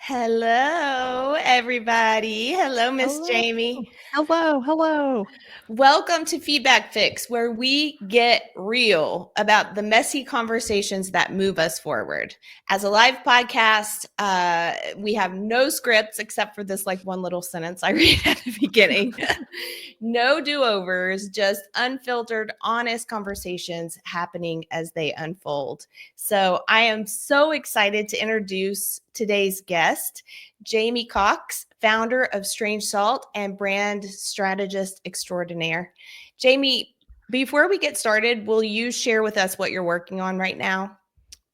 Hello, everybody. Hello, Miss Hello. Jamie. Hello. Welcome to Feedback Fix, where we get real about the messy conversations that move us forward. As a live podcast, we have no scripts except for this one little sentence I read at the beginning. No do-overs, just unfiltered, honest conversations happening as they unfold. So I am so excited to introduce today's guest, Jamie Cox, founder of Strange Salt and brand strategist extraordinaire. Jamie, before we get started, will you share with us what you're working on right now?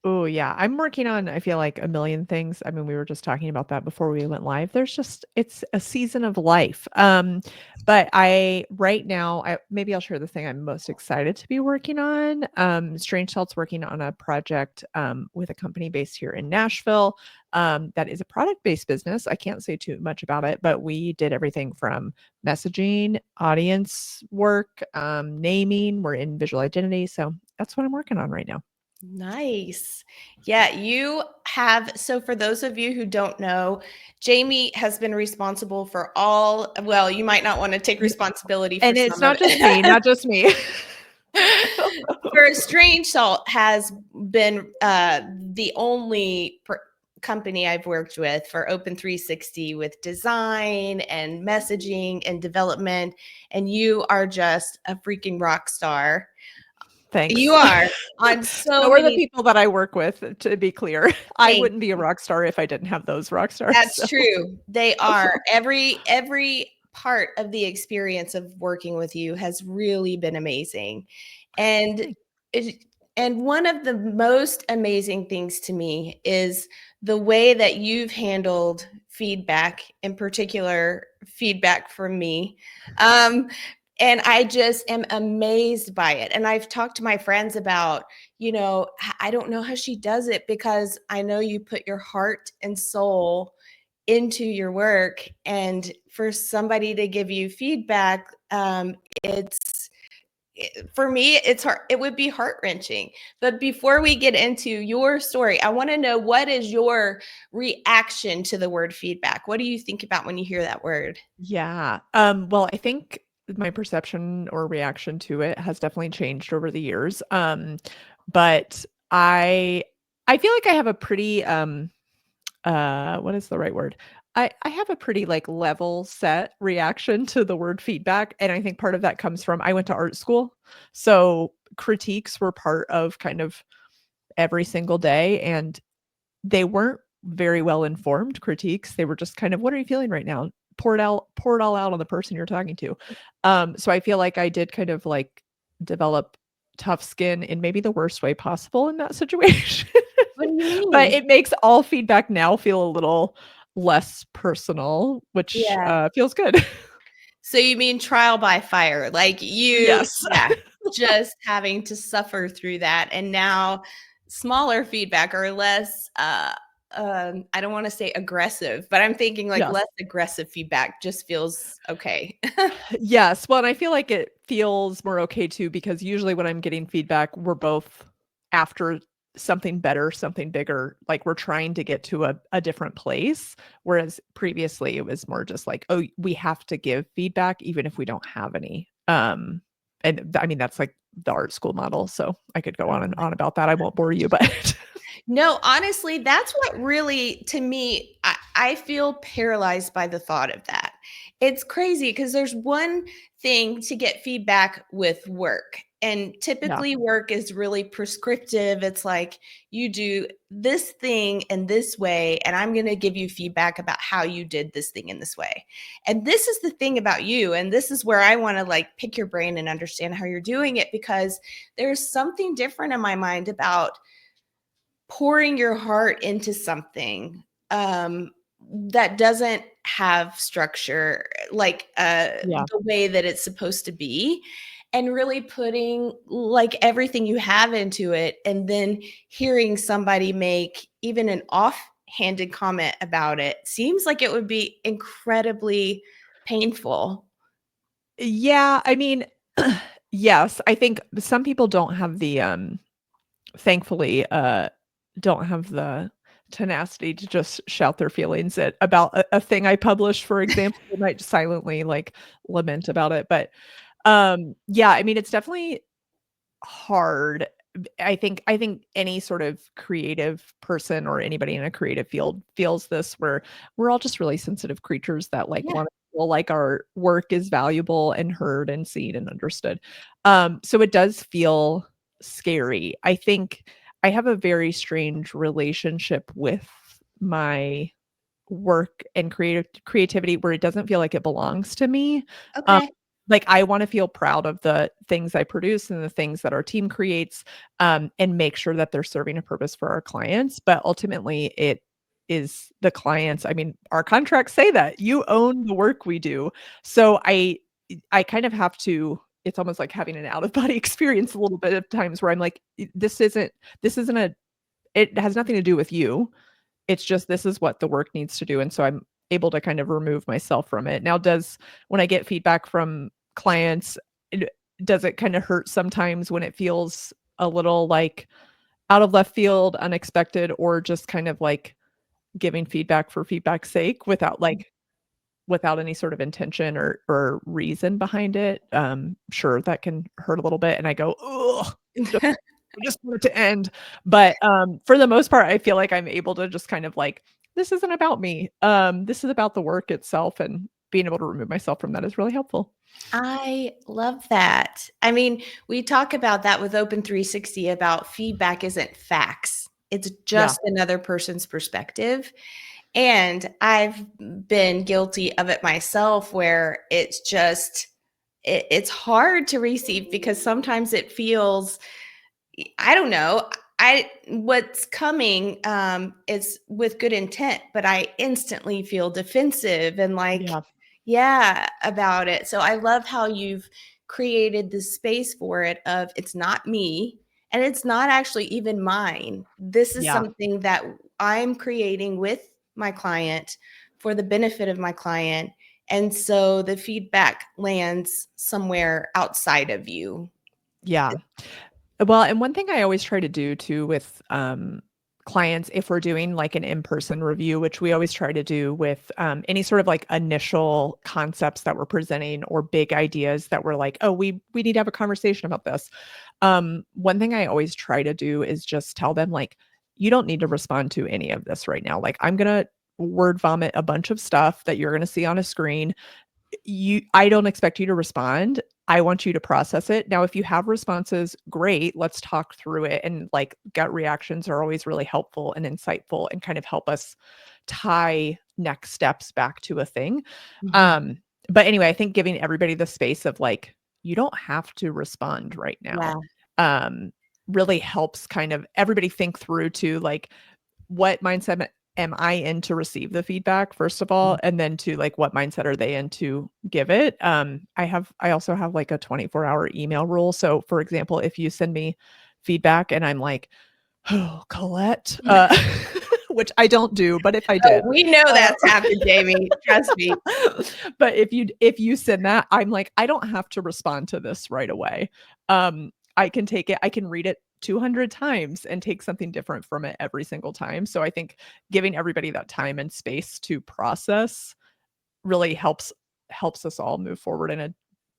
Oh, yeah. I'm working on, I feel like, a million things. I mean, we were just talking about that before we went live. It's a season of life. But right now, maybe I'll share the thing I'm most excited to be working on. Strange Salt's working on a project with a company based here in Nashville. That is a product-based business. I can't say too much about it, but we did everything from messaging, audience work, naming. We're in visual identity. So that's what I'm working on right now. Nice. Yeah, you have. So, for those of you who don't know, Jamie has been responsible for well, you might not want to take responsibility for And it's some of not just me, it. not just me. For Strange Salt has been the only company I've worked with for Open 360 with design and messaging and development. And you are just a freaking rock star. Thanks. You are on so So are the many. people that I work with, to be clear. I Thank wouldn't be a you. rock star if I didn't have those rock stars, That's so true. They are. Every part of the experience of working with you has really been amazing. And Thanks. it, and one of the most amazing things to me is the way that you've handled feedback, in particular feedback from me. Um, and I just am amazed by it. And I've talked to my friends about, I don't know how she does it because I know you put your heart and soul into your work. And for somebody to give you feedback, it's for me, it's hard. It would be heart wrenching. But before we get into your story, I want to know, what is your reaction to the word feedback? What do you think about when you hear that word? Yeah. Well, I think my perception or reaction to it has definitely changed over the years. But I feel like I have a pretty what is the right word? I have a pretty like level set reaction to the word feedback. And I think part of that comes from I went to art school. So critiques were part of kind of every single day. And they weren't very well informed critiques. They were just kind of, what are you feeling right now? Pour it all out on the person you're talking to. So I feel like I did kind of like develop tough skin in maybe the worst way possible in that situation. What do you But mean? it makes all feedback now feel a little less personal, which Yeah. feels good. So you mean trial by fire, like Yes. yeah, just having to suffer through that. And now smaller feedback or less, I don't want to say aggressive, but I'm thinking like Yes. less aggressive feedback just feels okay. Yes. Well, and I feel like it feels more okay too, because usually when I'm getting feedback, we're both after something better, something bigger. Like we're trying to get to a different place. Whereas previously it was more just like, oh, we have to give feedback even if we don't have any. I mean, that's like the art school model. So I could go on and on about that. I won't bore you, but No, honestly, that's what really, to me, I feel paralyzed by the thought of that. It's crazy because there's one thing to get feedback with work. And yeah. typically, work is really prescriptive. It's like you do this thing in this way, and I'm going to give you feedback about how you did this thing in this way. And this is the thing about you. And this is where I want to like pick your brain and understand how you're doing it, because there's something different in my mind about pouring your heart into something that doesn't have structure, like Yeah. the way that it's supposed to be, and really putting like everything you have into it, and then hearing somebody make even an offhanded comment about it seems like it would be incredibly painful. Yeah. I mean, yes, I think some people don't have the thankfully don't have the tenacity to just shout their feelings about a thing I published, for example. They might silently, like, lament about it, but, yeah, I mean, it's definitely hard. I think any sort of creative person or anybody in a creative field feels this, where we're all just really sensitive creatures that, like, Yeah. wanna feel like our work is valuable and heard and seen and understood. So it does feel scary. I think I have a very strange relationship with my work and creativity where it doesn't feel like it belongs to me. Um, Okay. like, I wanna feel proud of the things I produce and the things that our team creates, and make sure that they're serving a purpose for our clients, but ultimately, it is the clients. I mean, our contracts say that. You own the work we do. So I kind of have to, it's almost like having an out of body experience a little bit of times where I'm like, this isn't a, it has nothing to do with you. It's just this is what the work needs to do, and so I'm able to kind of remove myself from it. Now, does when I get feedback from clients, it does it kinda hurt sometimes when it feels a little, like, out of left field, unexpected, or just kind of, like, giving feedback for feedback's sake without, like, without any sort of intention or reason behind it? Sure, that can hurt a little bit, and I go, "Ugh, I just want it to end." But, for the most part, I feel like I'm able to just kind of like, "This isn't about me. This is about the work itself," and being able to remove myself from that is really helpful. I love that. I mean, we talk about that with Open 360 about feedback isn't facts. It's Yeah, just another person's perspective. And I've been guilty of it myself where it's just it's hard to receive because sometimes it feels I don't know. I what's coming is with good intent, but I instantly feel defensive and like, yeah, yeah, about it. So I love how you've created this space for it of it's not me and it's not actually even mine. This is yeah. something that I'm creating with my client for the benefit of my client. And so the feedback lands somewhere outside of you. Yeah. Well, and one thing I always try to do too with, clients, if we're doing like an in-person review, which we always try to do with, any sort of like initial concepts that we're presenting or big ideas that we're like, "Oh, we need to have a conversation about this." One thing I always try to do is just tell them like, "You don't need to respond to any of this right now. Like, I'm gonna word vomit a bunch of stuff that you're gonna see on a screen. I don't expect you to respond. I want you to process it. Now, if you have responses, great. Let's talk through it. And like gut reactions are always really helpful and insightful and kind of help us tie next steps back to a thing. Mhm. Um, but anyway, I think giving everybody the space of like, you don't have to respond right now. Yeah. Um, really helps kind of everybody think through to like what mindset am I in to receive the feedback, first of all, and then to like what mindset are they in to give it. I also have like a 24-hour email rule. So for example, if you send me feedback and I'm like, "Oh, Colette," which I don't do, but if I Oh, did, we know uh, that's happened, Jamie. Trust me. but if you send that, I'm like, I don't have to respond to this right away. I can take it, I can read it 200 times and take something different from it every single time. So I think giving everybody that time and space to process really helps us all move forward in a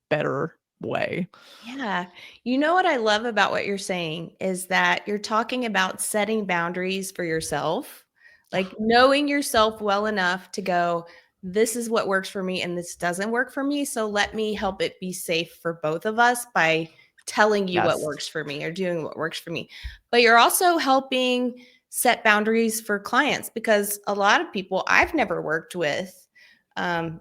better way. Yeah. You know what I love about what you're saying is that you're talking about setting boundaries for yourself, like knowing yourself well enough to go, this is what works for me and this doesn't work for me. So let me help it be safe for both of us by telling you what Yes. works for me or doing what works for me. But you're also helping set boundaries for clients because a lot of people I've never worked with a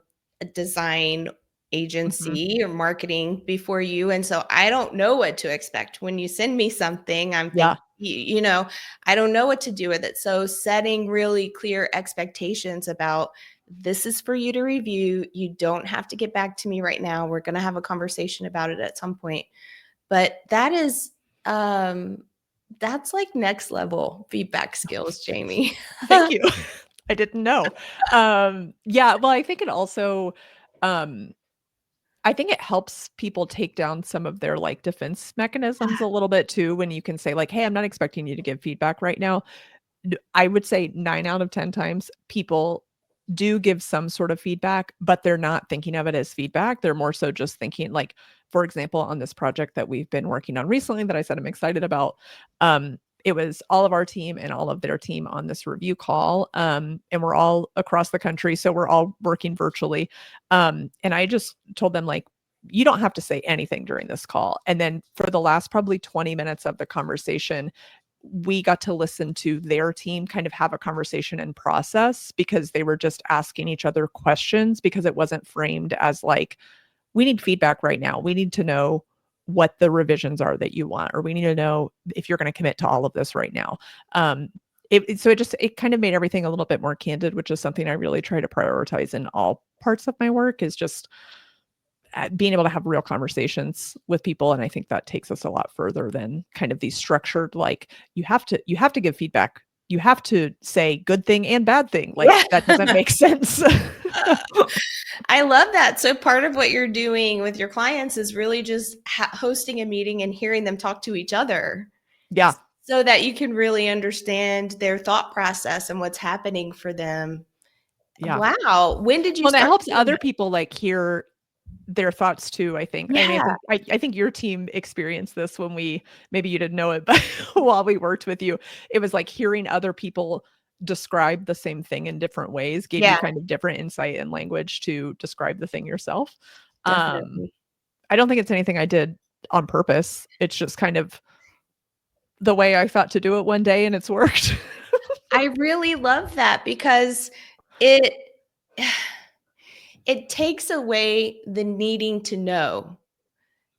design Mhm. agency or marketing before you. And so I don't know what to expect. When you send me something, I'm thinking, Yeah. I don't know what to do with it. So setting really clear expectations about this is for you to review. You don't have to get back to me right now. We're going to have a conversation about it at some point. But um that's like next level feedback skills, Jamie. Thank you. I didn't know. Yeah, well, um I think it helps people take down some of their, like, defense mechanisms a little bit too when you can say, like, "Hey, I'm not expecting you to give feedback right now." I would say 9 out of 10 times people do give some sort of feedback, but they're not thinking of it as feedback. They're more so just thinking like, for example, on this project that we've been working on recently that I said I'm excited about, it was all of our team and all of their team on this review call. And we're all across the country, so we're all working virtually. And I just told them like, you don't have to say anything during this call. And then for the last probably 20 minutes of the conversation, we got to listen to their team kind of have a conversation and process, because they were just asking each other questions, because it wasn't framed as like, we need feedback right now. We need to know what the revisions are that you want, or we need to know if you're going to commit to all of this right now. So it kind of made everything a little bit more candid, which is something I really try to prioritize in all parts of my work, is just being able to have real conversations with people. And I think that takes us a lot further than kind of these structured, like you have to give feedback. You have to say good thing and bad thing. Like Yeah. that doesn't make sense. I love that. So part of what you're doing with your clients is really just hosting a meeting and hearing them talk to each other Yeah. so that you can really understand their thought process and what's happening for them. Yeah. Wow. When did you Well, that start helps doing other that? people like hear their thoughts too, I think. I mean, Yeah. I think your team experienced this when maybe you didn't know it, but while we worked with you, it was like hearing other people describe the same thing in different ways gave you Yeah, kind of different insight and language to describe the thing yourself. Um, definitely. I don't think it's anything I did on purpose. It's just kind of the way I thought to do it one day and it's worked. I really love that because it it takes away the needing to know.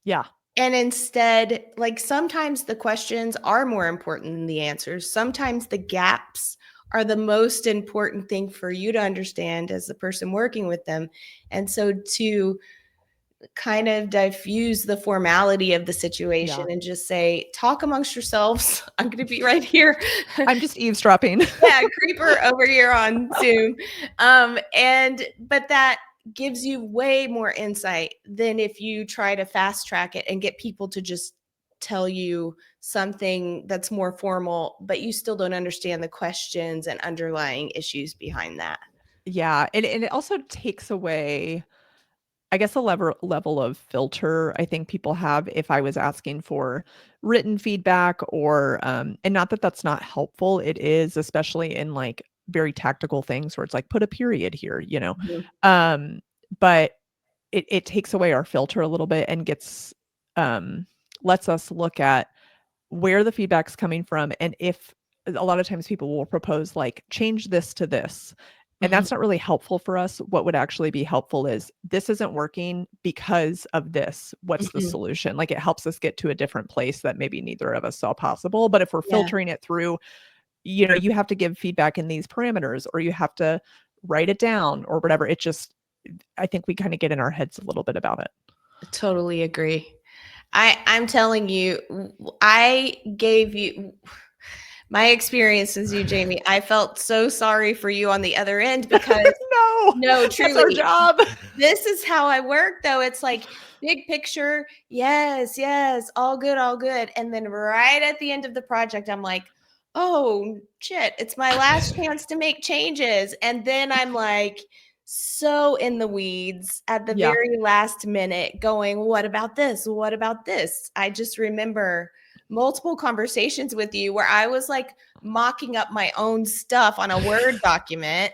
Yeah. And instead, like sometimes the questions are more important than the answers. Sometimes the gaps are the most important thing for you to understand as the person working with them. And so to kind of diffuse the formality of the situation Yeah. and just say, talk amongst yourselves. I'm going to be right here. I'm just eavesdropping. Yeah, creeper over here on Zoom. But that gives you way more insight than if you try to fast track it and get people to just tell you something that's more formal, but you still don't understand the questions and underlying issues behind that. Yeah. And it also takes away, I guess, a level of filter I think people have if I was asking for written feedback, or and not that that's not helpful. It is, especially in like very tactical things where it's like put a period here, you know. Mhm. Um, but it takes away our filter a little bit and gets um lets us look at where the feedback's coming from, and if a lot of times people will propose like change this to this, and Mhm. that's not really helpful for us. What would actually be helpful is this isn't working because of this. What's the Mhm. solution? Like it helps us get to a different place that maybe neither of us saw possible. But if we're Yeah, filtering it through, you have to give feedback in these parameters, or you have to write it down or whatever. It just, I think we kind of get in our heads a little bit about it. totally agree. I'm telling you, I gave you my experience with you, Jamie. I felt so sorry for you on the other end because No, no, that's our truly, job. this is how I work though. It's like big picture, yes, yes, all good, all good. And then right at the end of the project, I'm like, oh shit, it's my last chance to make changes. And then I'm like so in the weeds at the Yeah. very last minute going, what about this? What about this? I just remember multiple conversations with you where I was like mocking up my own stuff on a Word document,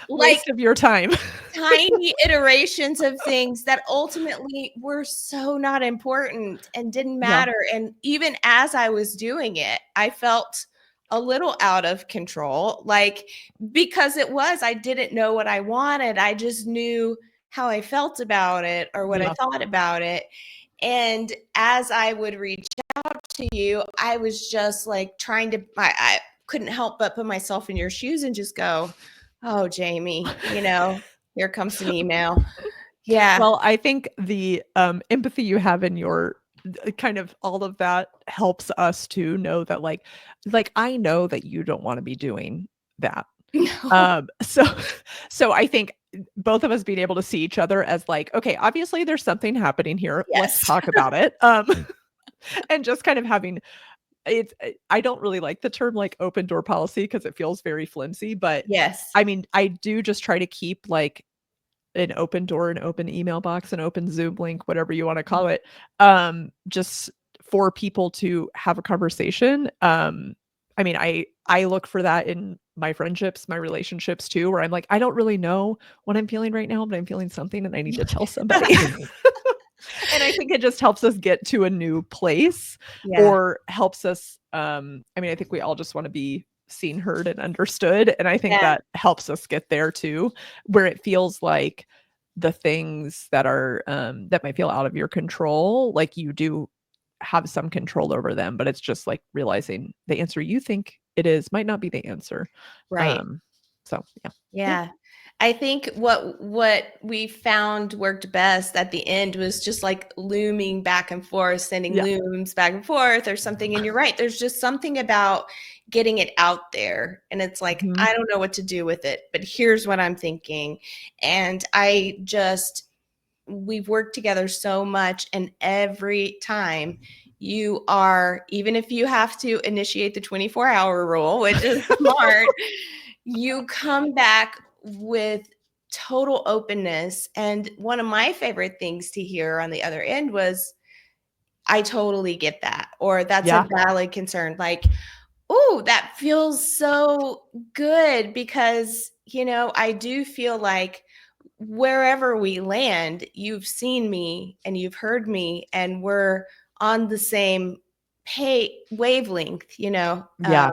like Waste of your time. tiny iterations of things that ultimately were so not important and didn't Yeah. matter. And even as I was doing it, I felt a little out of control, like because I didn't know what I wanted. I just knew how I felt about it or what I Yeah. thought about it. And as I would reach out to you, I was just like trying to, I couldn't help but put myself in your shoes and just go, oh, Jamie, here comes an email. Yeah. Well, I think the, empathy you have in your kind of all of that helps us to know that, like, I know that you don't wanna be doing that. No. So so I think both of us being able to see each other as like, "Okay, obviously there's something happening here. Let's Yes. talk about it." And just kind of having I don't really like the term like open door policy because it feels very flimsy, but Yes. I mean, I do just try to keep like an open door, an open email box, an open Zoom link, whatever you want to call it, just for people to have a conversation. I mean, I look for that in my friendships, my relationships too, where I'm like, I don't really know what I'm feeling right now, but I'm feeling something and I need to tell somebody. And I think it just helps us get to a new place Yeah. or helps us I mean, I think we all just want to be seen, heard, and understood. And I think Yeah. that helps us get there too, where it feels like the things that are that might feel out of your control, like you do have some control over them, but it's just like realizing the answer you think it is might not be the answer. Right. Um, so yeah. Yeah. Yeah. I think what we found worked best at the end was just like looming back and forth, sending Yeah. looms back and forth or something. And you're right. There's just something about getting it out there. And it's like, Mhm. I don't know what to do with it, but here's what I'm thinking. And we've worked together so much. And every time you are, even if you have to initiate the 24-hour rule, which is smart, you come back with total openness. And one of my favorite things to hear on the other end was, I totally get that, or that's a Yeah. valid concern. Like, oh, that feels so good because, I do feel like wherever we land, you've seen me and you've heard me, and we're on the same wavelength, Yeah.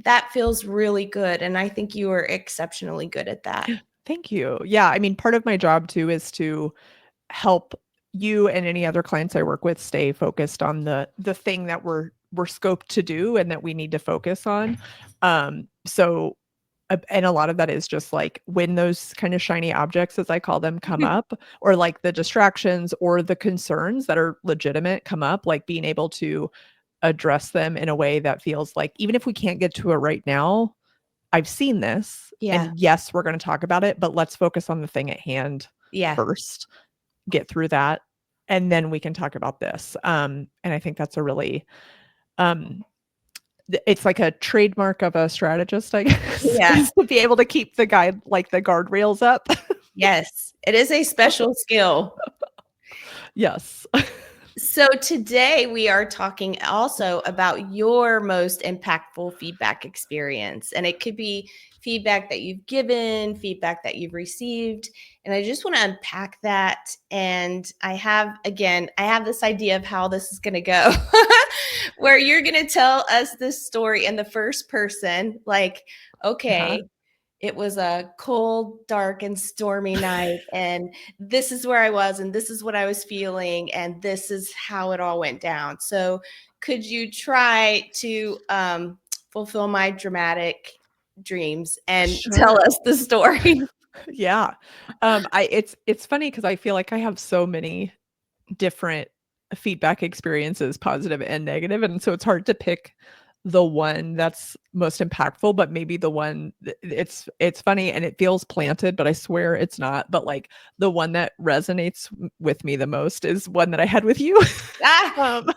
that feels really good. And I think you are exceptionally good at that. Thank you. Yeah, I mean, part of my job too is to help you and any other clients I work with stay focused on the thing that we're scoped to do and that we need to focus on. So and a lot of that is just like when those kind of shiny objects, as I call them, come up, or like the distractions or the concerns that are legitimate come up, like being able to address them in a way that feels like even if we can't get to it right now, I've seen this, Yeah. and yes, we're going to talk about it, but let's focus on the thing at hand Yeah. first, get through that, and then we can talk about this. And I think that's a really, um, it's like a trademark of a strategist, I guess, Yeah. is to be able to keep the guide, like the guardrails up. Yes. It is a special skill. Yes. So today we are talking also about your most impactful feedback experience. And it could be feedback that you've given, feedback that you've received. And I just want to unpack that. And I have this idea of how this is going to go, where you're going to tell us this story in the first person, like, Uh-huh. okay, it was a cold, dark, and stormy night, and this is where I was, and this is what I was feeling, and this is how it all went down. So, could you try to fulfill my dramatic dreams and tell Sure. us the story? Yeah. It's funny because I feel like I have so many different feedback experiences, positive and negative, and so it's hard to pick the one that's most impactful, but maybe the one it's funny and it feels planted, but I swear it's not, but like the one that resonates with me the most is one that I had with you. Ah, um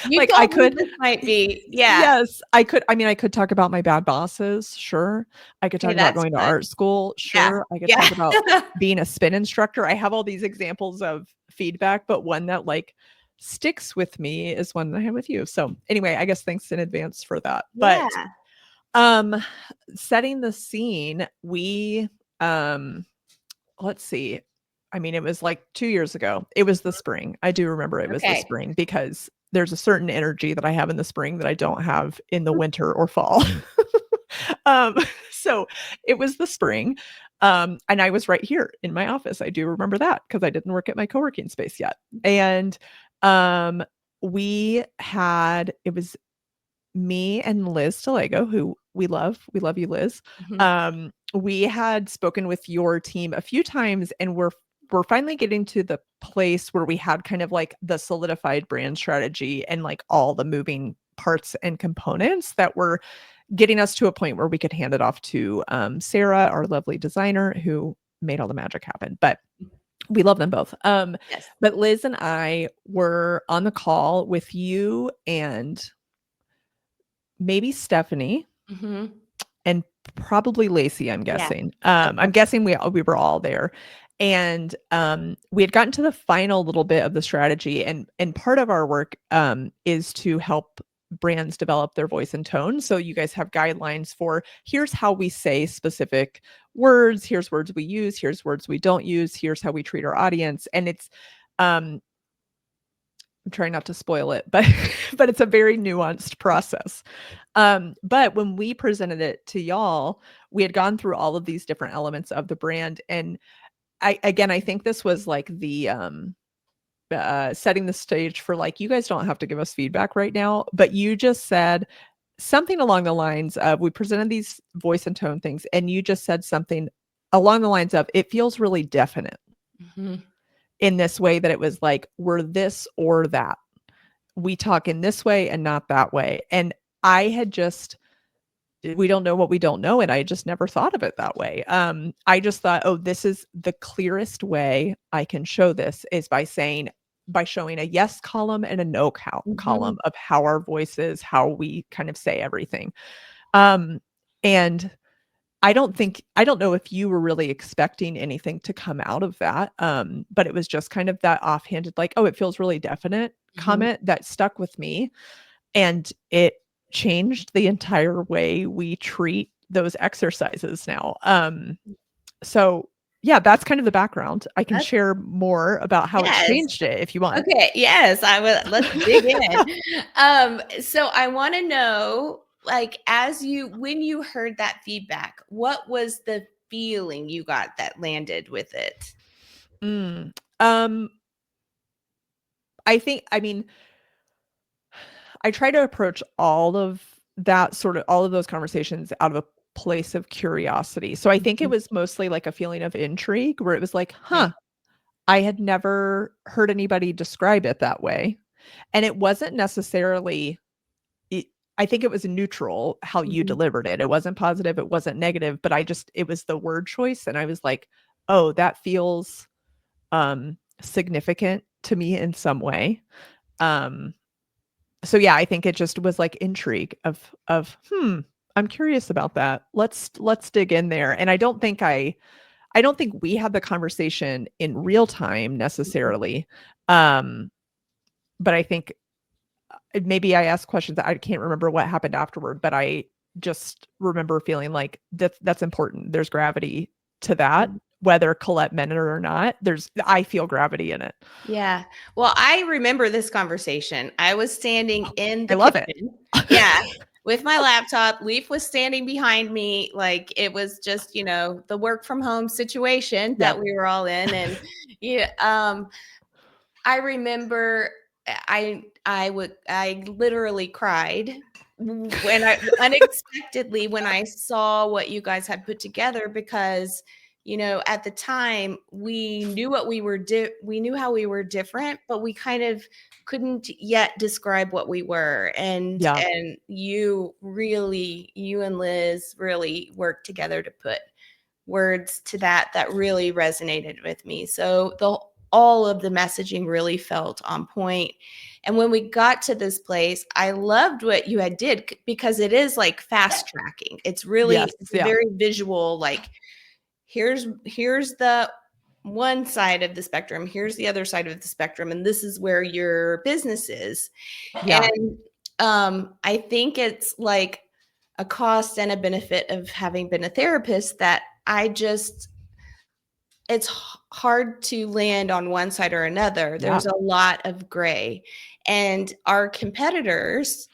you like I told me could this might be, yeah. yes, I mean, I could talk about my bad bosses, sure. I could Okay, talk about that's going to fun. art school, Yeah, sure. I could yeah, talk about being a spin instructor. I have all these examples of feedback, but one that like sticks with me is one that I have with you. So anyway, I guess thanks in advance for that. yeah. But um setting the scene, we let's see. I mean, it was like 2 years ago. It was the spring. I do remember it was the Okay. spring because there's a certain energy that I have in the spring that I don't have in the winter or fall. Um, so it was the spring, and I was right here in my office. I do remember that because I didn't work at my co-working space yet. And, um, it was me and Liz Talego, who we love. We love you, Liz. Mhm. We had spoken with your team a few times, and we're finally getting to the place where we had kind of like the solidified brand strategy and like all the moving parts and components that were getting us to a point where we could hand it off to Sarah, our lovely designer, who made all the magic happen. But we love them both. Yes. But Liz and I were on the call with you and maybe Stephanie Mhm. and probably Lacey, I'm Yeah. guessing. Okay. I'm guessing we were all there. And we had gotten to the final little bit of the strategy, and part of our work is to help brands develop their voice and tone. So you guys have guidelines for here's how we say specific words, here's words we use, here's words we don't use, here's how we treat our audience. And it's I'm trying not to spoil it, but but it's a very nuanced process. But when we presented it to y'all, we had gone through all of these different elements of the brand. And I think this was like the setting the stage for like, you guys don't have to give us feedback right now, but you just said something along the lines of we presented these voice and tone things, and you just said something along the lines of it feels really definite Mhm. in this way that it was like we're this or that. We talk in this way and not that way. And I had just we don't know what we don't know, and I just never thought of it that way. I just thought, oh, this is the clearest way I can show this is by showing a yes column and a no column Mhm. of how our voices, how we kind of say everything. And I don't know if you were really expecting anything to come out of that. But it was just kind of that offhanded, like, oh, it feels really definite Mhm. comment that stuck with me. And it changed the entire way we treat those exercises now. So yeah, that's kind of the background. I can That's share more about how it's yes. changed it if you want. Okay, yes, I would let's dig in. So I wanna know, like, as you when you heard that feedback, what was the feeling you got that landed with it? Mm. Um, I mean, I try to approach all of those conversations out of a place of curiosity. So I think it Mhm. was mostly like a feeling of intrigue where it was like, Okay. huh, I had never heard anybody describe it that way. And it wasn't necessarily it, I think it was neutral how you Mhm. delivered it. It wasn't positive, it wasn't negative, but it was the word choice and I was like, "Oh, that feels significant to me in some way." Um so yeah, I think it just was like intrigue of I'm curious about that. Let's dig in there. And I don't think we had the conversation in real time Mhm. necessarily. Um, but I think maybe I asked questions that I can't remember what happened afterward, but I just remember feeling like that's important. There's gravity to that, Mhm. whether Colette meant it or not. I feel gravity in it. Yeah. Well, I remember this conversation. I was standing in I the love it. kitchen. Yeah. With my laptop. Leaf was standing behind me. Like it was just, the work from home situation that Yep. we were all in. And yeah, I remember I literally cried when I unexpectedly when I saw what you guys had put together because at the time we knew what we knew how we were different, but we kind of couldn't yet describe what we were. and Yeah. and you and Liz really worked together to put words to that really resonated with me. So the all of the messaging really felt on point. And when we got to this place, I loved what you had did because it is like fast tracking. Yes. It's a Yeah. very visual, like here's the one side of the spectrum, here's the other side of the spectrum, and this is where your business is. Yeah. And I think it's like a cost and a benefit of having been a therapist that it's hard to land on one side or another. Yeah. There's a lot of gray. And our competitors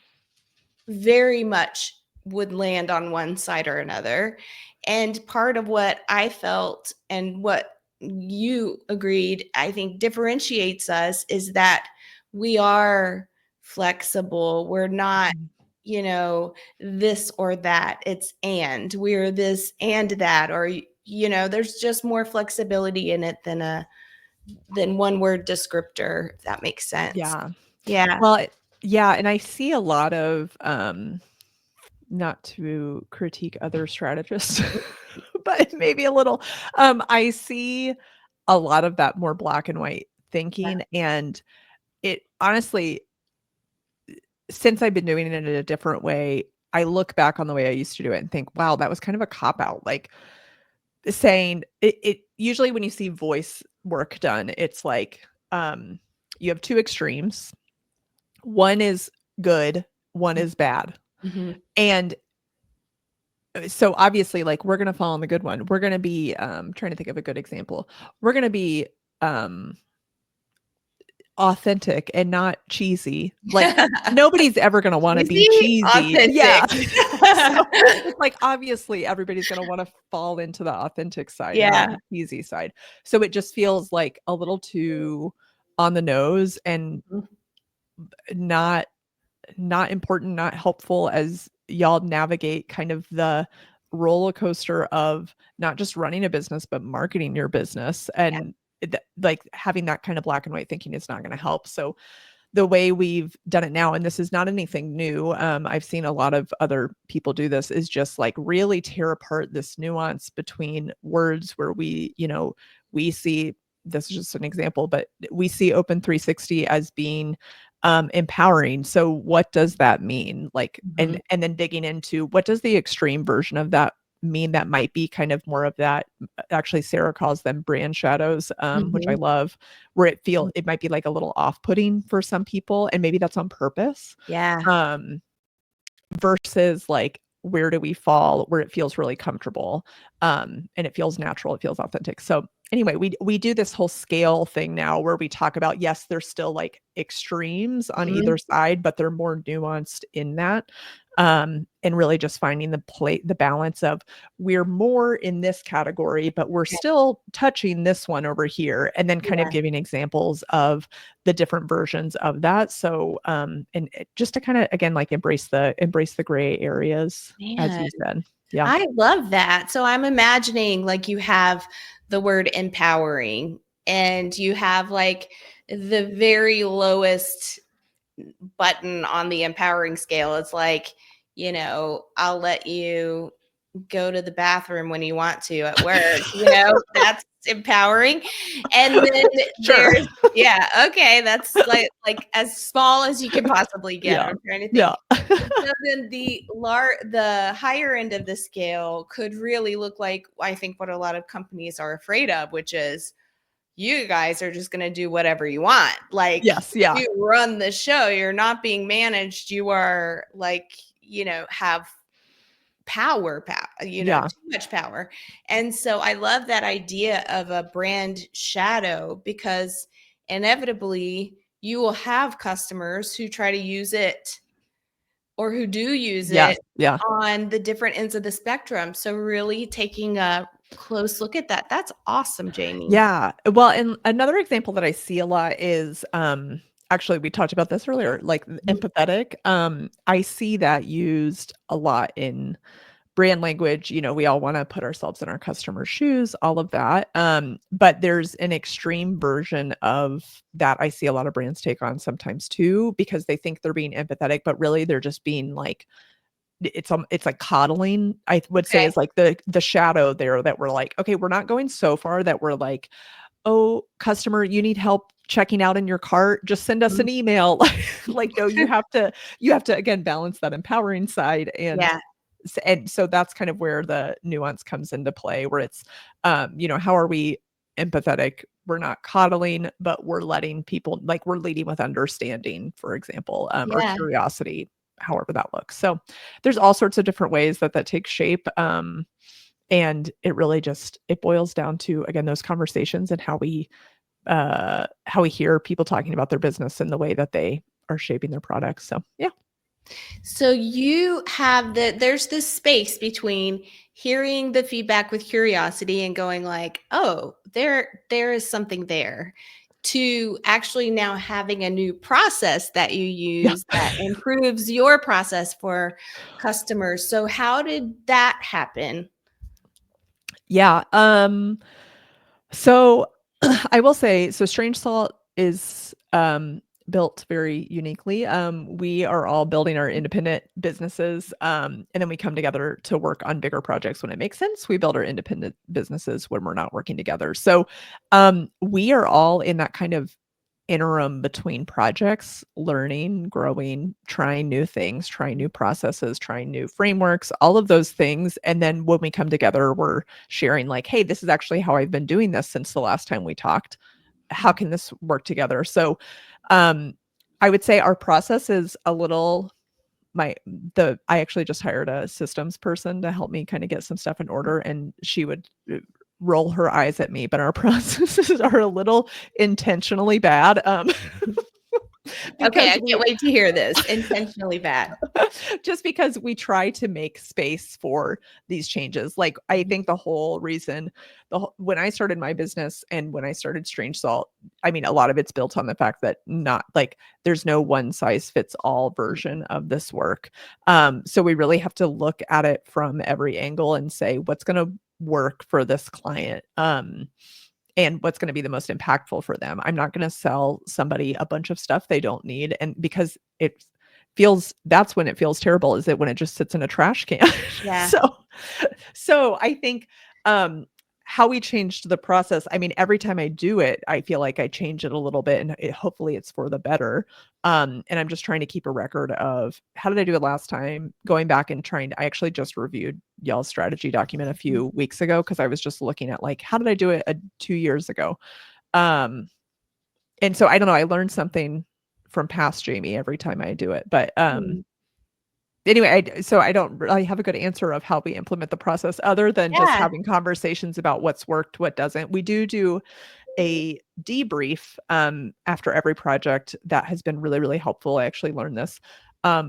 very much would land on one side or another. And part of what I felt and what you agreed, I think differentiates us is that we are flexible. We're not, Mhm. this or that. It's and we're this and that, or, there's just more flexibility in it than one word descriptor, if that makes sense. Yeah. Yeah. Well, yeah, and I see a lot of not to critique other strategists, but maybe a little. I see a lot of that more black and white Yeah. thinking, and it honestly, since I've been doing it in a different way, I look back on the way I used to do it and think, wow, that was kind of a cop out. Like saying it usually when you see voice work done, it's like you have two extremes. One is good, one is bad. Mhm. And so obviously like we're going to fall on the good one. We're going to be trying to think of a good example. We're going to be authentic and not cheesy. Like nobody's ever going to want to be Easy, cheesy. authentic. Yeah. So it's like obviously everybody's going to want to fall into the authentic side and not Yeah. the cheesy side. So it just feels like a little too on the nose and Mhm. not important, not helpful as y'all navigate kind of the roller coaster of not just running a business but marketing your business, Yeah. and like having that kind of black and white thinking is not going to help. So the way we've done it now, and this is not anything new, I've seen a lot of other people do this, is just like really tear apart this nuance between words where we see, this is just an example, but we see Open 360 as being empowering. So what does that mean? Like, Mhm. and then digging into what does the extreme version of that mean, that might be kind of more of that, actually Sarah calls them brand shadows, which I Mhm. love, where it might be like a little off-putting for some people, and maybe that's on purpose. Yeah. Um, versus like where do we fall where it feels really comfortable, and it feels natural, it feels authentic. So anyway, we do this whole scale thing now where we talk about, yes, there's still like extremes on Mhm. either side, but they're more nuanced in that, and really just finding the balance of we're more in this category but we're Yeah. still touching this one over here, and then kind of Yeah. giving examples of the different versions of that. So just to kind of again like embrace the gray areas, as Man, you said. Yeah. I love that. So I'm imagining like you have the word empowering and you have like the very lowest button on the empowering scale. It's like, I'll let you go to the bathroom when you want to at work, that's empowering. And then Sure. there's yeah, okay, that's like as small as you can possibly get. Yeah. I'm trying to Yeah. think. So then the higher end of the scale could really look like I think what a lot of companies are afraid of, which is you guys are just going to do whatever you want. Like Yes. Yeah. you run the show, you're not being managed. You are like, have Yeah. too much power. And so I love that idea of a brand shadow because inevitably you will have customers who try to use it or who do use Yes. it Yeah. on the different ends of the spectrum. So really taking a close look at that. That's awesome, Jamie. Yeah. Well, and another example that I see a lot is actually we talked about this earlier, like Mhm. empathetic. I see that used a lot in brand language. We all want to put ourselves in our customers' shoes, all of that. But there's an extreme version of that I see a lot of brands take on sometimes too, because they think they're being empathetic, but really they're just being like it's like coddling, I would say, Okay. is like the shadow there, that we're like, okay, we're not going so far that we're like, oh, customer, you need help checking out in your cart, just send us Mhm. an email. Like, no, you have to again balance that empowering side, Yeah. and so that's kind of where the nuance comes into play, where it's how are we empathetic, we're not coddling, but we're letting people, like we're leading with understanding, for example, or Yeah. curiosity, however that looks. So there's all sorts of different ways that takes shape, and it really just it boils down to, again, those conversations and how we hear people talking about their business and the way that they are shaping their products. So yeah. So you have there's this space between hearing the feedback with curiosity and going like, "Oh, there is something there," to actually now having a new process that you Yeah. use that improves your process for customers. So how did that happen? Yeah. So I will say, so Strange Salt is built very uniquely. We are all building our independent businesses, and then we come together to work on bigger projects when it makes sense. We build our independent businesses when we're not working together. So we are all in that kind of interim between projects, learning, growing, trying new things, trying new processes, trying new frameworks, all of those things. And then when we come together, we're sharing like, hey, this is actually how I've been doing this since the last time we talked. How can this work together? So I would say our process is a little I actually just hired a systems person to help me kind of get some stuff in order, and she would roll her eyes at me, but our processes are a little intentionally bad. Okay, Because I can't wait to hear this. Intentionally bad. just because we try to make space for these changes. Like I think the whole reason when I started my business and when I started Strange Salt, I mean, a lot of it's built on the fact that not like there's no one size fits all version of this work. So we really have to look at it from every angle and say what's going to work for this client. And what's going to be the most impactful for them. I'm not going to sell somebody a bunch of stuff they don't need. And because that's when it feels terrible, is it when it just sits in a trash can. Yeah. So I think how we changed the process, I mean, every time I do it, I feel like I change it a little bit, and hopefully it's for the better. And I'm just trying to keep a record of how did I do it last time, going back and I actually just reviewed y'all's strategy document a few weeks ago, because I was just looking at like, how did I do it 2 years ago? And so I don't know, I learned something from past Jamie every time I do it. But anyway, so I don't really have a good answer of how we implement the process other than just having conversations about what's worked, what doesn't. We do a debrief after every project. That has been really, really helpful. I actually learned this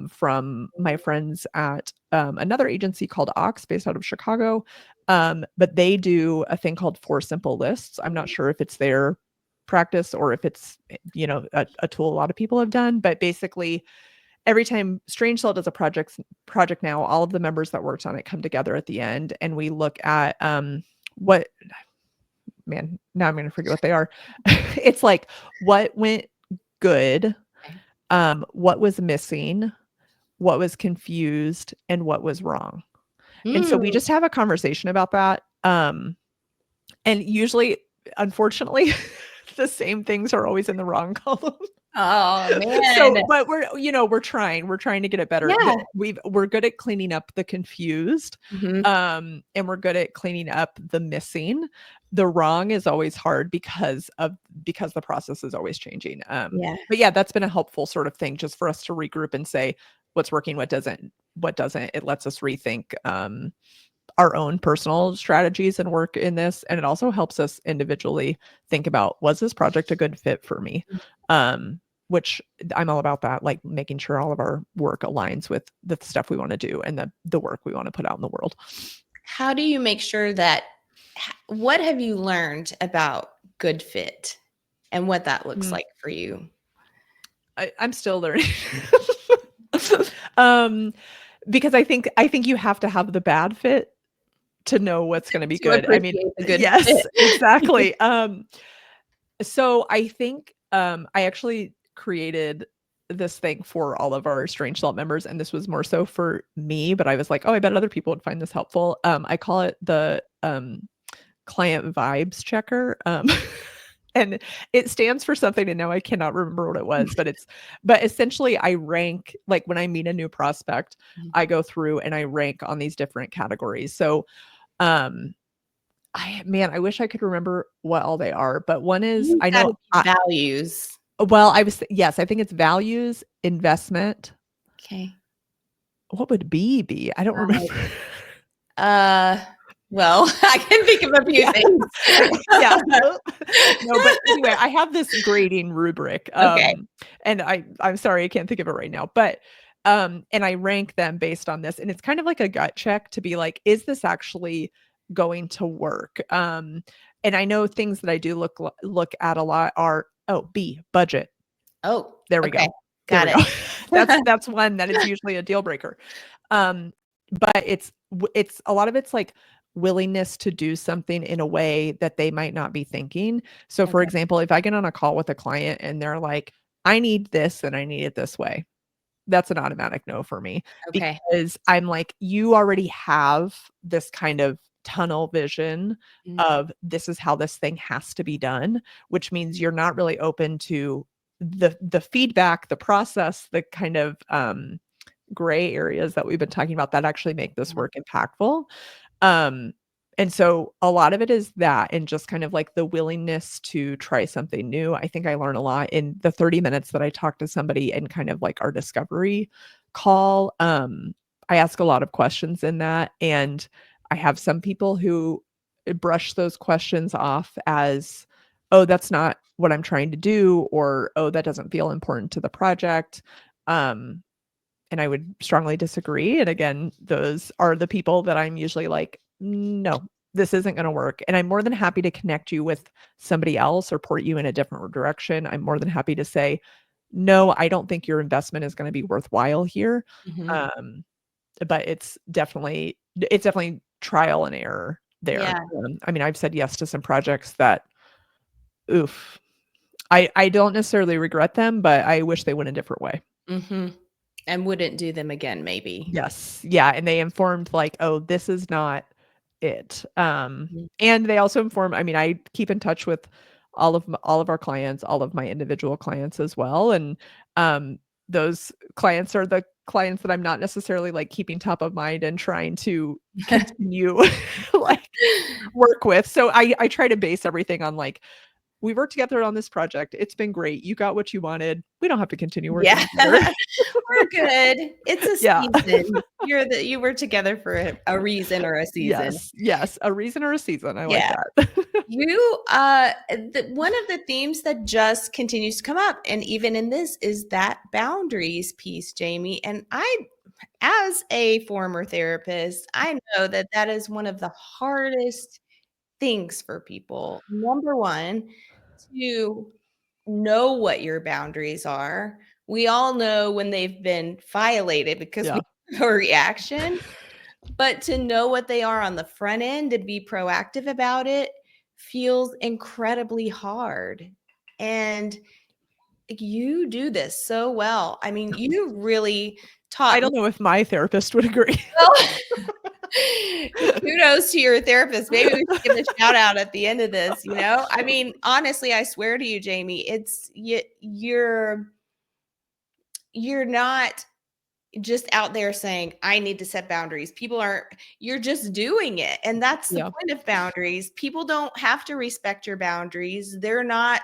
from my friends at another agency called Ox, based out of Chicago. But they do a thing called 4 Simple Lists. I'm not sure if it's their practice or if it's, a tool a lot of people have done, but basically every time Strange Salt does a project now, all of the members that worked on it come together at the end, and we look at what, man, now I'm going to forget what they are. It's like what went good, what was missing, what was confused, and what was wrong. And so we just have a conversation about that. And usually, unfortunately, the same things are always in the wrong column. Oh man. So, but we're trying to get it better. Yeah. We're good at cleaning up the confused. And we're good at cleaning up the missing. The wrong is always hard because the process is always changing. But yeah, that's been a helpful sort of thing just for us to regroup and say what's working, what doesn't. It lets us rethink our own personal strategies and work in this. And it also helps us individually think about, was this project a good fit for me? Which I'm all about that, like making sure all of our work aligns with the stuff we want to do and the work we want to put out in the world. How do you make sure that, what have you learned about good fit and what that looks like for you? I'm still learning. Because I think you have to have the bad fit to know what's going to be good. I mean, yes, fit. Exactly. So I think I actually created this thing for all of our Strange Salt members, and this was more so for me, but I was like, oh, I bet other people would find this helpful. I call it the client vibes checker. And it stands for something, and now I cannot remember what it was, but essentially I rank, like when I meet a new prospect, I go through and I rank on these different categories. So, I wish I could remember what all they are, but one is, I know values. Well, yes, I think it's values, investment. Okay. What would B be? I don't remember. Well, I can think of a few things. Yeah. No, but anyway, I have this grading rubric. Okay. And I'm sorry, I can't think of it right now. But and I rank them based on this. And it's kind of like a gut check to be like, is this actually going to work? And I know things that I do look at a lot are, B, budget. Oh, there we go. Got it. That's one that is usually a deal breaker. But it's a lot of it's like willingness to do something in a way that they might not be thinking. So for example, if I get on a call with a client and they're like, I need this and I need it this way, that's an automatic no for me. Okay. Because I'm like, you already have this kind of tunnel vision Mm. of this is how this thing has to be done, which means you're not really open to the feedback, the process, the kind of gray areas that we've been talking about that actually make this Yeah. work impactful. Um, and so a lot of it is that and just kind of like the willingness to try something new. I think I learn a lot in the 30 minutes that I talk to somebody and kind of like our discovery call. I ask a lot of questions in that. And I have some people who brush those questions off as, oh, that's not what I'm trying to do, or oh, that doesn't feel important to the project. Um, and I would strongly disagree. And again, those are the people that I'm usually like, no, this isn't going to work. And I'm more than happy to connect you with somebody else or point you in a different direction. I'm more than happy to say, no, I don't think your investment is going to be worthwhile here. Mhm. Um, but it's definitely trial and error there. Yeah. I mean, I've said yes to some projects that, oof, I don't necessarily regret them, but I wish they went a different way. Mhm. And wouldn't do them again, maybe. Yes. Yeah, and they informed like, "Oh, this is not it." Mhm. And they also inform I mean, I keep in touch with all of our clients, all of my individual clients as well, and, those clients are the clients that I'm not necessarily, like, keeping top of mind and trying to continue, like, work with. So I try to base everything on, like, "We worked together on this project. It's been great. You got what you wanted. We don't have to continue working Yeah. together." We're good. It's a Yeah. season. You were together for a reason or a season. Yes, yes, a reason or a season, I like Yeah. that. One of the themes that just continues to come up, and even in this, is that boundaries piece, Jamie. And as a former therapist, I know that that is one of the hardest things for people. Number one, to know what your boundaries are. We all know when they've been violated because we Yeah. have a reaction, but to know what they are on the front end and be proactive about it feels incredibly hard. And you do this so well. I mean, you really I taught me don't know if my therapist would agree. well. Kudos to your therapist. Maybe we should give a shout out at the end of this, you know? I mean, honestly, I swear to you, Jamie, you're not just out there saying, "I need to set boundaries." People aren't you're just doing it, and that's the Yeah, point of boundaries. People don't have to respect your boundaries. They're not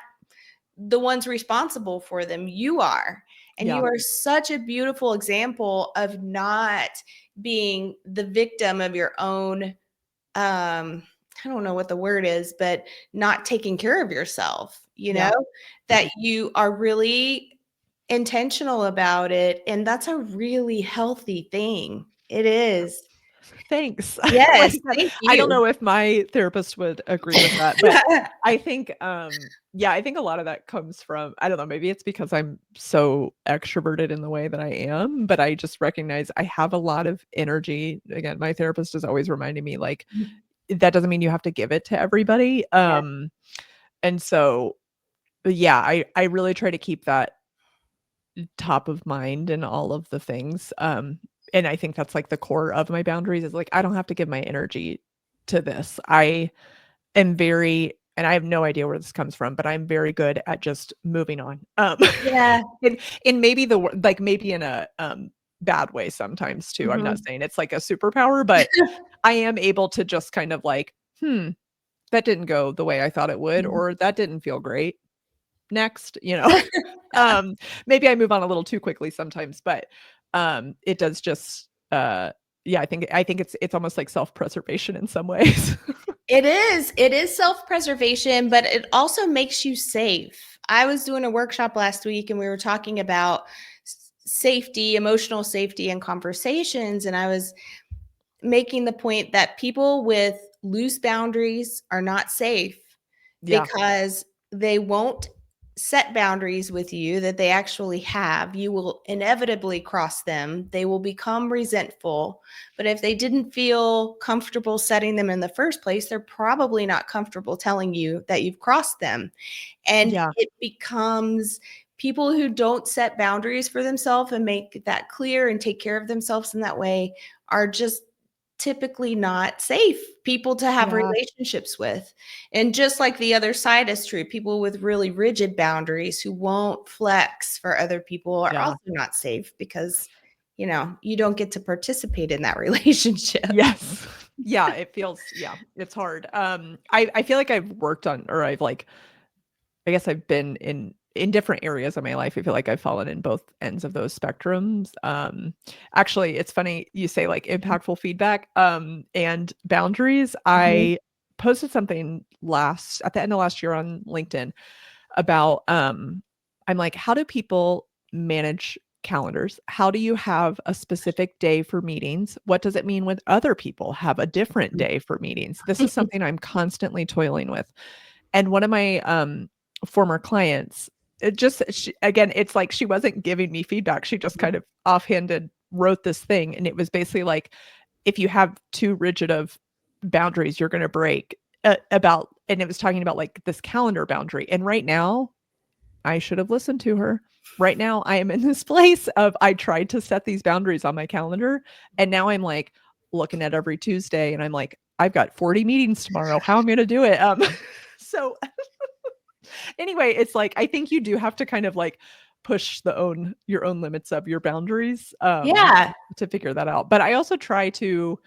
the ones responsible for them. You are. And yeah, you are such a beautiful example of not being the victim of your own I don't know what the word is, but not taking care of yourself, you know, yeah. that you are really intentional about it. And that's a really healthy thing. It is. Thanks. Like Yes. I said, Thank I don't you. know if my therapist would agree with that, but I think, yeah, I think a lot of that comes from I don't know, maybe it's because I'm so extroverted in the way that I am, but I just recognize I have a lot of energy. Again, my therapist is always reminding me, like, that doesn't mean you have to give it to everybody. Yeah. And so, yeah, I really try to keep that top of mind and all of the things. And I think that's like the core of my boundaries is like, I don't have to give my energy to this. I am very, and I have no idea where this comes from, but I'm very good at just moving on. Yeah. And maybe like maybe in a bad way sometimes too. I'm not Mhm. saying it's like a superpower, but I am able to just kind of like, that didn't go the way I thought it would, Mhm. or that didn't feel great. Next, you know. Um, maybe I move on a little too quickly sometimes, but, it does just, yeah, I think it's almost like self-preservation in some ways. It is. It is self-preservation, but it also makes you safe. I was doing a workshop last week and we were talking about safety, emotional safety and conversations. And I was making the point that people with loose boundaries are not safe Yeah, because they won't set boundaries with you that they actually have. You will inevitably cross them. They will become resentful. But if they didn't feel comfortable setting them in the first place, they're probably not comfortable telling you that you've crossed them. And yeah, it becomes people who don't set boundaries for themselves and make that clear and take care of themselves in that way are just typically not safe people to have Yeah. relationships with. And just like the other side is true, people with really rigid boundaries who won't flex for other people are Yeah. also not safe because, you don't get to participate in that relationship. Yes. Yeah, it's hard. I feel like I've worked on, or I guess I've been in different areas of my life. I feel like I've fallen in both ends of those spectrums. Actually, it's funny you say like impactful feedback, and boundaries. Mhm. I posted something at the end of last year on LinkedIn about, I'm like, how do people manage calendars? How do you have a specific day for meetings? What does it mean when other people have a different day for meetings? This is something I'm constantly toiling with. And one of my former clients, again, it's like she wasn't giving me feedback. She just kind of offhanded wrote this thing. And it was basically like, if you have too rigid of boundaries, you're going to break, and it was talking about like this calendar boundary. And right now, I should have listened to her. Right now, I am in this place of I tried to set these boundaries on my calendar. And now I'm like looking at every Tuesday and I'm like, I've got 40 meetings tomorrow. How am I going to do it? So anyway, it's like I think you do have to kind of like push your own limits of your boundaries, Yeah. to figure that out. But I also try to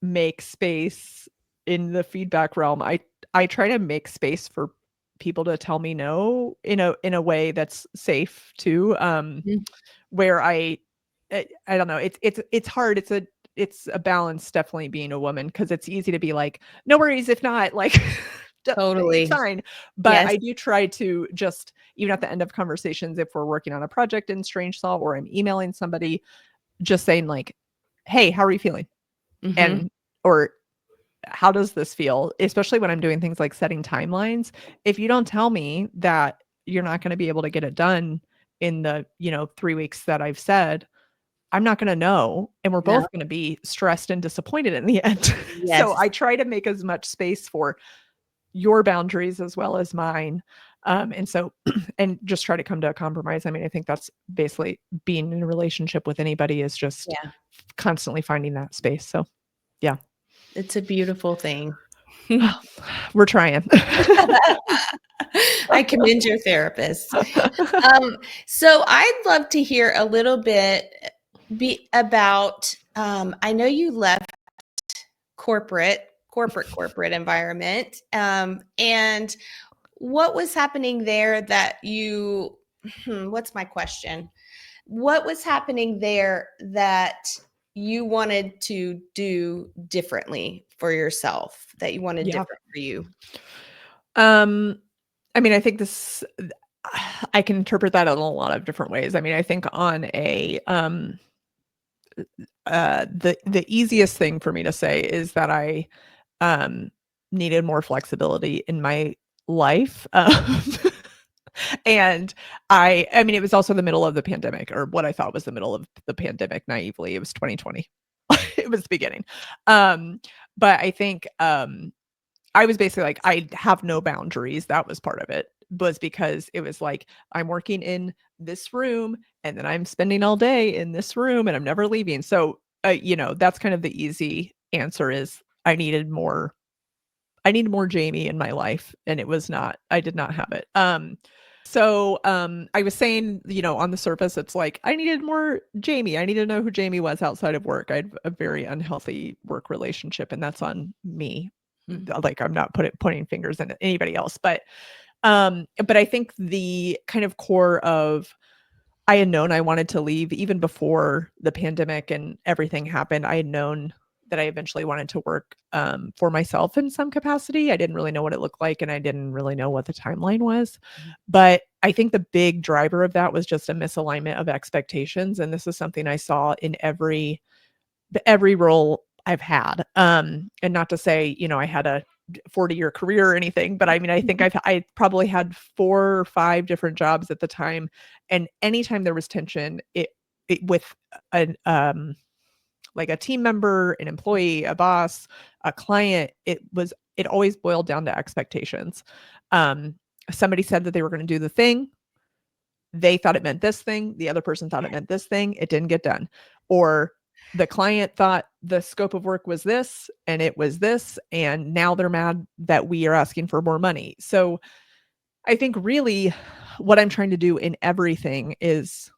make space in the feedback realm. I try to make space for people to tell me no in a way that's safe too. Mhm. Where I don't know. It's hard. It's a balance, definitely, being a woman, because it's easy to be like, no worries if not, like it's Totally. fine. But Yes. I do try to just, even at the end of conversations, if we're working on a project in Strange Saw or I'm emailing somebody, just saying like, hey, how are you feeling? Mhm. And or how does this feel? Especially when I'm doing things like setting timelines. If you don't tell me that you're not going to be able to get it done in the, 3 weeks that I've said, I'm not going to know. And we're No. both going to be stressed and disappointed in the end. So Yes. I try to make as much space for your boundaries as well as mine. And so, and just try to come to a compromise. I mean, I think that's basically being in a relationship with anybody, is just Yeah. constantly finding that space. So, yeah. It's a beautiful thing. We're trying. I commend your therapist. So I'd love to hear a little bit about, I know you left corporate environment. And what was happening there that what's my question? What was happening there that you wanted to do differently for yourself, that you wanted Yeah. different for you? Um, I mean, I think I can interpret that in a lot of different ways. I mean, I think on the easiest thing for me to say is that I um needed more flexibility in my life. And I mean, it was also the middle of the pandemic, or what I thought was the middle of the pandemic. Naively, it was 2020. It was the beginning. Um, but I think I was basically like, I have no boundaries. That was part of it, was because it was like, I'm working in this room and then I'm spending all day in this room and I'm never leaving. So, that's kind of the easy answer, is I needed more Jamie in my life, and I did not have it. I was saying, on the surface, it's like I needed more Jamie. I needed to know who Jamie was outside of work. I had a very unhealthy work relationship, and that's on me. Mhm. Like, I'm not pointing fingers at anybody else, but I think the kind of core of, I had known I wanted to leave even before the pandemic and everything happened. I had known that I eventually wanted to work, for myself in some capacity. I didn't really know what it looked like, and I didn't really know what the timeline was. But I think the big driver of that was just a misalignment of expectations. And this is something I saw in every role I've had. And not to say, I had a 40-year career or anything, but I mean, I think I probably had 4 or 5 different jobs at the time. And anytime there was tension, it with an like a team member, an employee, a boss, a client, it always boiled down to expectations. Um, Somebody said that they were going to do the thing, they thought it meant this thing, the other person thought it meant this thing, it didn't get done. Or the client thought the scope of work was this and it was this, and now they're mad that we are asking for more money. So I think really what I'm trying to do in everything is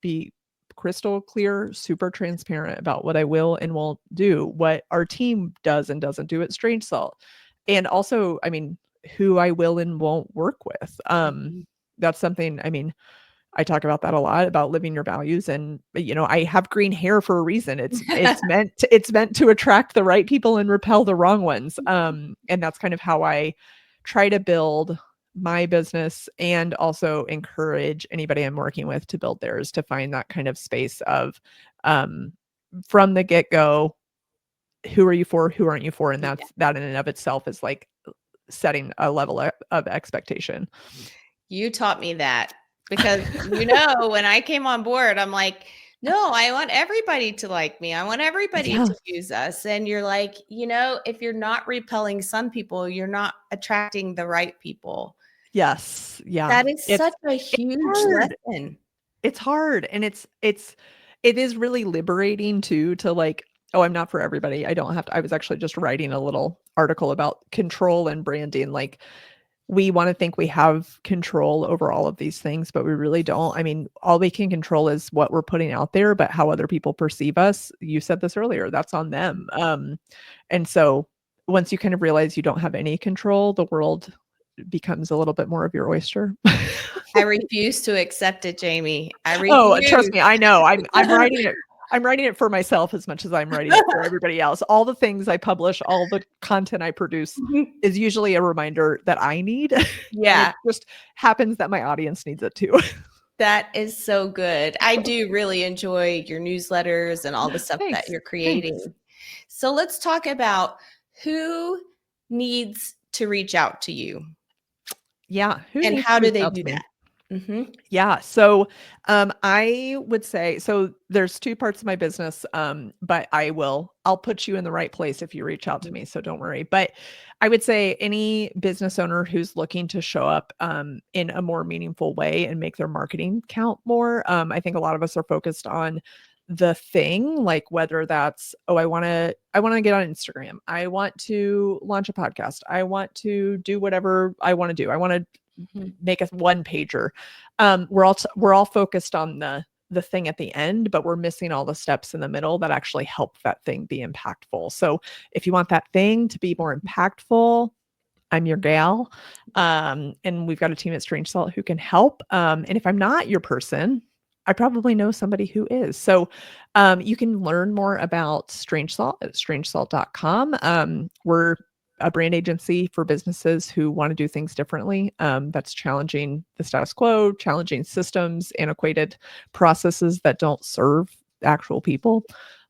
be crystal clear, super transparent about what I will and won't do, what our team does and doesn't do at Strange Salt. And also, I mean, who I will and won't work with. Mhm. That's something, I mean, I talk about that a lot, about living your values. And, you know, I have green hair for a reason. It's meant to attract the right people and repel the wrong ones. And that's kind of how I try to build my business, and also encourage anybody I'm working with to build theirs, to find that kind of space of, um, from the get-go, who are you for, who aren't you for? And that in and of itself is like setting a level of expectation. You taught me that because, you know, when I came on board, I'm like, no, I want everybody to like me. I want everybody Yeah. to use us. And you're like, you know, if you're not repelling some people, you're not attracting the right people. Yes. Yeah. That is such a huge Hard. lesson. It's hard. And it is really liberating too, to like, oh, I'm not for everybody. I don't have to. I was actually just writing a little article about control and branding. Like, we want to think we have control over all of these things, but we really don't. I mean, all we can control is what we're putting out there, but how other people perceive us, you said this earlier, that's on them. And so once you kind of realize you don't have any control, the world becomes a little bit more of your oyster. I refuse to accept it, Jamie. I Oh, trust refuse. me, I know. I'm writing it. I'm writing it for myself as much as I'm writing it for everybody else. All the things I publish, all the content I produce is usually a reminder that I need. And Yeah, it just happens that my audience needs it too. that is so good. I do really enjoy your newsletters and all the stuff that Thanks. you're creating. Thanks. So let's talk about who needs to reach out to you Yeah. Who and needs how to do reach they out do to me? that? Mhm. Yeah. So I would say, so there's two parts of my business, but I'll put you in the right place if you reach out to me. So don't worry. But I would say any business owner who's looking to show up in a more meaningful way and make their marketing count more. I think a lot of us are focused on the thing, like whether that's, oh, I want to get on Instagram. I want to launch a podcast. I want to do whatever I want to do. I want to Mhm. make a one pager. We're all focused on the thing at the end, but we're missing all the steps in the middle that actually help that thing be impactful. So if you want that thing to be more impactful, I'm your gal. And we've got a team at Strange Salt who can help. And if I'm not your person, I probably know somebody who is. So you can learn more about Strange Salt at strangesalt.com. We're a brand agency for businesses who want to do things differently. That's challenging the status quo, challenging systems, antiquated processes that don't serve actual people.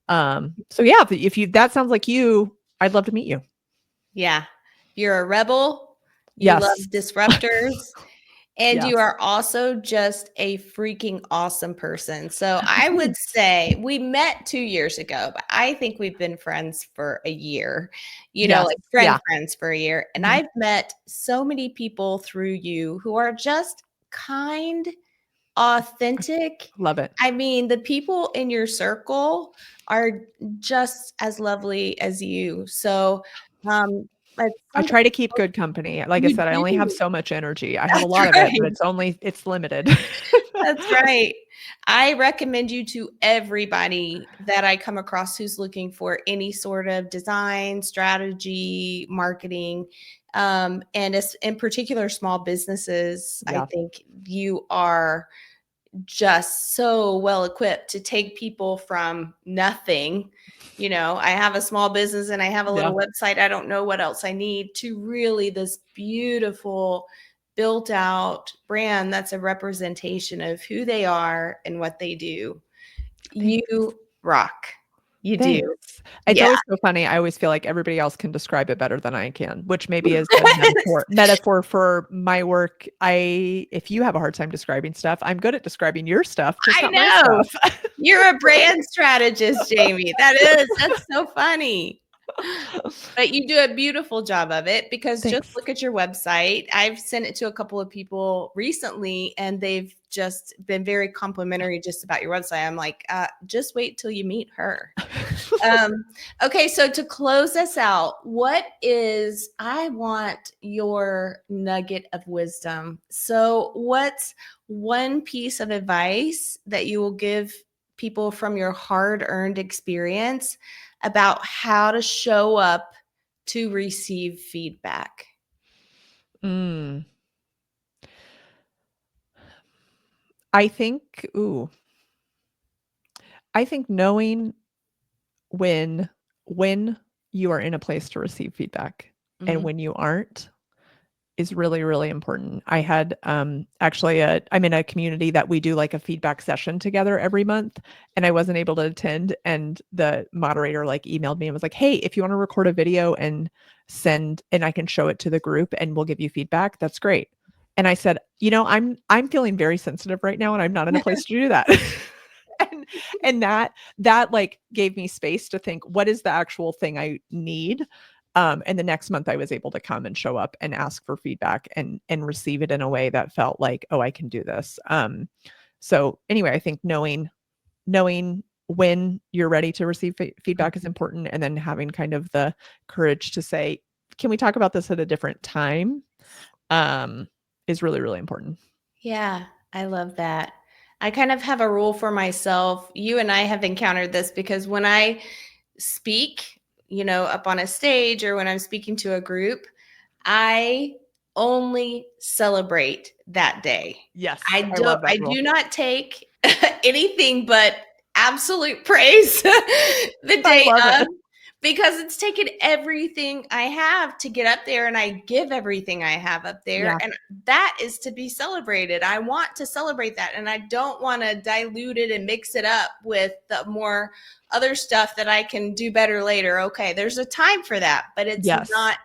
So yeah, if you that sounds like you, I'd love to meet you. Yeah. You're a rebel. You love Yes. disruptors. And you Yes. are also just a freaking awesome person. So I would say we met 2 years ago, but I think we've been friends for a year, you know, Yes. like Yeah. friends for a year. And Mhm. I've met so many people through you who are just kind, authentic. Love it. I mean, the people in your circle are just as lovely as you. So, it's I something try to keep good company. Like I you said, I only have do. so much energy. I have a That's lot of it, but right. it's limited. That's right. I recommend you to everybody that I come across who's looking for any sort of design, strategy, marketing, and as in particular small businesses. I Yeah. think you are just so well equipped to take people from nothing. You know, I have a small business and I have a Yeah. little website. I don't know what else I need to really this beautiful built out brand that's a representation of who they are and what they do. Thanks. You rock. You do. Thanks. It's Yeah. always so funny. I always feel like everybody else can describe it better than I can, which maybe is a metaphor for my work. If you have a hard time describing stuff, I'm good at describing your stuff, just I not my know. stuff. You're a brand strategist, Jamie. That's so funny. But you do a beautiful job of it because just Thanks. look at your website. I've sent it to a couple of people recently and they've just been very complimentary just about your website. I'm like, just wait till you meet her. Okay, so to close us out, I want your nugget of wisdom. So, what's one piece of advice that you will give people from your hard earned experience about how to show up to receive feedback? Mm. I think, I think knowing when when you are in a place to receive feedback and Mhm. when you aren't is really, really important. I had actually I'm in a community that we do like a feedback session together every month, and I wasn't able to attend. And the moderator like emailed me and was like, "Hey, if you want to record a video and send, and I can show it to the group and we'll give you feedback, that's great." And I said, I'm feeling very sensitive right now, and I'm not in a place to do that. and and that like gave me space to think, what is the actual thing I need? And the next month I was able to come and show up and ask for feedback and receive it in a way that felt like, oh, I can do this. So anyway, I think knowing when you're ready to receive feedback is important, and then having kind of the courage to say, can we talk about this at a different time? Is really, really important. Yeah, I love that. I kind of have a rule for myself. You and I have encountered this because when I speak, up on a stage or when I'm speaking to a group, I only celebrate that day. Yes, I love that I rule. do not take anything but absolute praise the I day love of it. because it's taken everything I have to get up there and I give everything I have up there Yeah. and that is to be celebrated. I want to celebrate that and I don't want to dilute it and mix it up with the more other stuff that I can do better later. Okay, there's a time for that, but it's Yes. not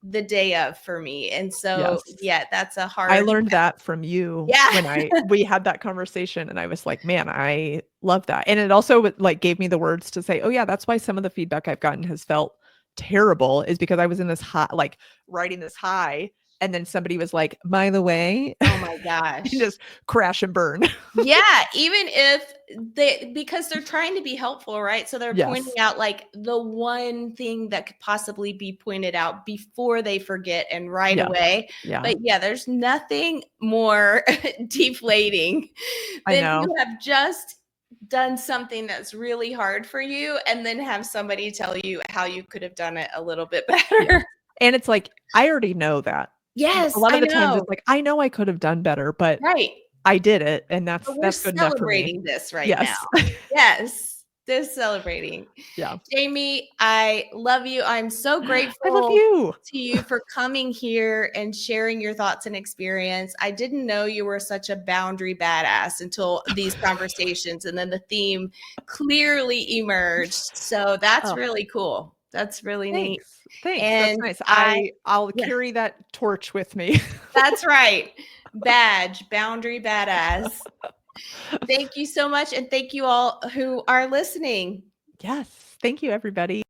the day of for me. And so, Yes. yeah, that's a I hard learned that from you yeah. when we had that conversation, and I was like, "Man, I love that." And it also like gave me the words to say, "Oh yeah, that's why some of the feedback I've gotten has felt terrible, is because I was in this high, like riding this high, and then somebody was like, by the way," Oh my and gosh. just crash and burn. Yeah, even if because they're trying to be helpful, right? So they're pointing Yes. out like the one thing that could possibly be pointed out before they forget and right Yeah. away. Yeah. But yeah, there's nothing more deflating I than know. you have just done something that's really hard for you and then have somebody tell you how you could have done it a little bit Yeah. better. And it's like, I already know that. A Yes, lot I of the times know. it's like, I know I could have done better, but Right. I did it, and But we're that's good enough for me. celebrating this right now. Yes. Yes, just celebrating. Yeah. Jamie, I love you. I'm so I love grateful you. to you for coming here and sharing your thoughts and experience. I didn't know you were such a boundary badass until these conversations, and then the theme clearly emerged. So that's Oh, really cool. That's really neat. thanks. Thanks. That's And nice. I I'll yeah, carry that torch with me. that's right. Badge, boundary badass. Thank you so much. And thank you all who are listening. Yes. Thank you, everybody.